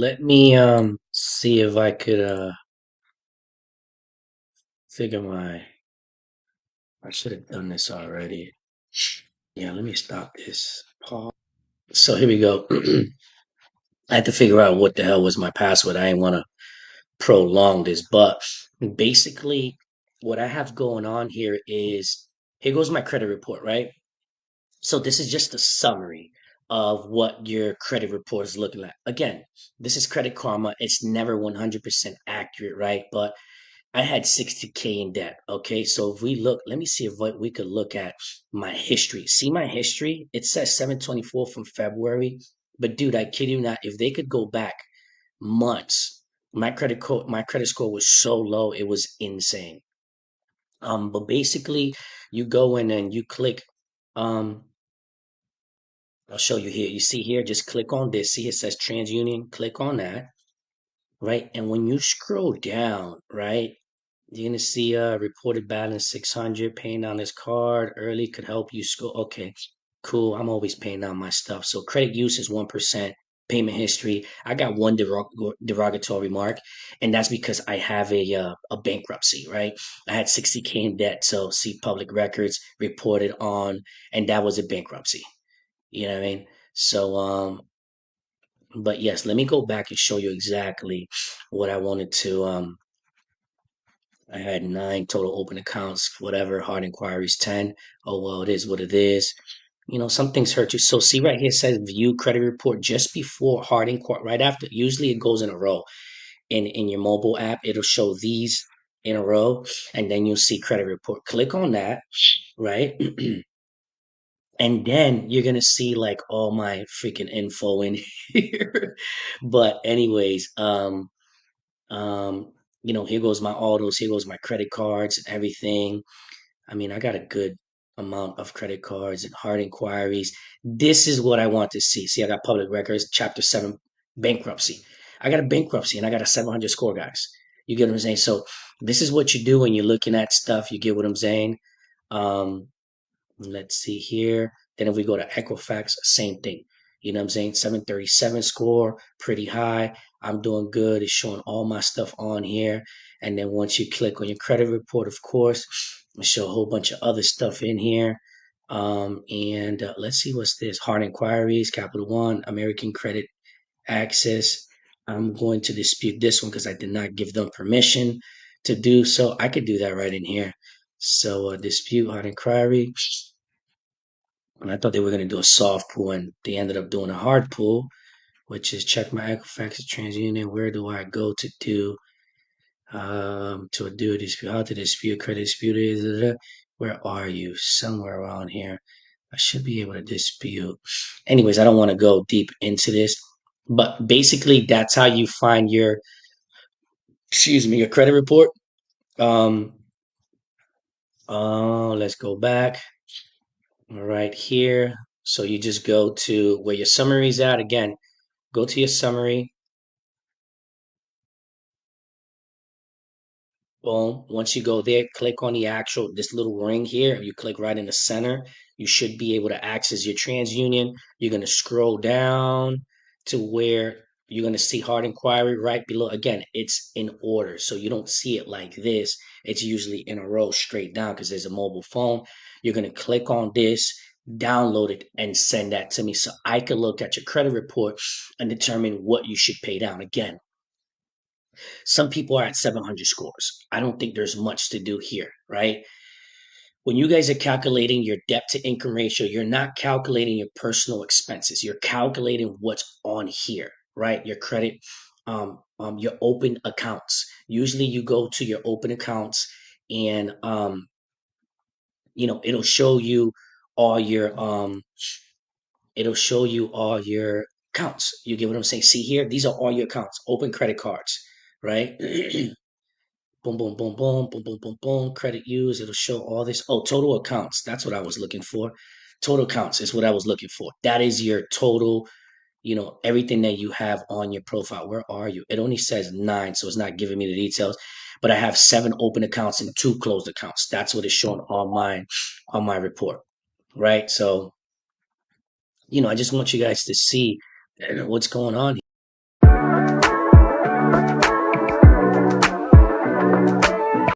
let me see if I could figure my I should have done this already. Yeah, let me stop this. Pause. So here we go. I had to figure out what the hell was my password. I didn't want to prolong this, but basically what I have going on here is here goes my credit report, right? So this is just a summary of what your credit report is looking like. Again, this is Credit Karma. It's never 100% accurate, right? But I had 60K in debt. Okay. So if we look, let me see if we could look at my history. See my history? It says 724 from February. But dude, I kid you not, if they could go back months, my credit score was so low, it was insane. But basically you go in and you click, um, I'll show you here. You see here, just click on this. See, it says TransUnion. Click on that, right? And when you scroll down, right, you're gonna see reported balance 600, paying down this card early could help you score. Okay, cool. I'm always paying down my stuff. So credit use is 1%. Payment history. I got one derogatory remark, and that's because I have a bankruptcy, right? I had 60K in debt, so see public records reported on, and that was a bankruptcy. You know what I mean? So but yes, let me go back and show you exactly what I wanted to I had 9 total open accounts, whatever, hard inquiries 10. Oh well, it is what it is. You know, some things hurt you. So see right here it says view credit report just before hard inquiry, right after. Usually it goes in a row. In your mobile app, it'll show these in a row, and then you'll see credit report. Click on that, right? And then you're gonna see like all my freaking info in here. But anyways, um, here goes my autos, here goes my credit cards and everything. I mean, I got a good amount of credit cards and hard inquiries. This is what I want to see. See, I got public records, chapter 7, bankruptcy. I got a bankruptcy and I got a 700 score, guys. You get what I'm saying? So this is what you do when you're looking at stuff. You get what I'm saying? Um, let's see here. Then if we go to Equifax, same thing. You know what I'm saying? 737 score, pretty high. I'm doing good. It's showing all my stuff on here. And then once you click on your credit report, of course, it'll show a whole bunch of other stuff in here. And let's see what's this. Hard inquiries, Capital One, American Credit Access. I'm going to dispute this one because I did not give them permission to do so. I could do that right in here. So dispute hard inquiry. And I thought they were going to do a soft pull, and they ended up doing a hard pull, which is check my Equifax TransUnion. Where do I go to do a dispute? How to dispute credit dispute? Where are you? Somewhere around here. I should be able to dispute. Anyways, I don't want to go deep into this, but basically that's how you find your credit report. Um, let's go back. Right here. So you just go to where your summary is at. Again, go to your summary. Boom. Once you go there, click on this little ring here. You click right in the center. You should be able to access your TransUnion. You're going to scroll down to where you're going to see hard inquiry right below. Again, it's in order. So you don't see it like this. It's usually in a row straight down because there's a mobile phone. You're going to click on this, download it, and send that to me so I can look at your credit report and determine what you should pay down. Again, some people are at 700 scores. I don't think there's much to do here, right? When you guys are calculating your debt to income ratio, you're not calculating your personal expenses. You're calculating what's on here, right? Your credit, your open accounts. Usually you go to your open accounts and, it'll show you all your, accounts. You get what I'm saying? See here, these are all your accounts, open credit cards, right? Boom, boom, boom, boom, boom, boom, boom, boom. Credit use. It'll show all this. Oh, total accounts. That's what I was looking for. Total accounts is what I was looking for. That is your total, everything that you have on your profile. Where are you? It only says 9, so it's not giving me the details. But I have 7 open accounts and 2 closed accounts. That's what is showing on my report. Right. So, I just want you guys to see what's going on here.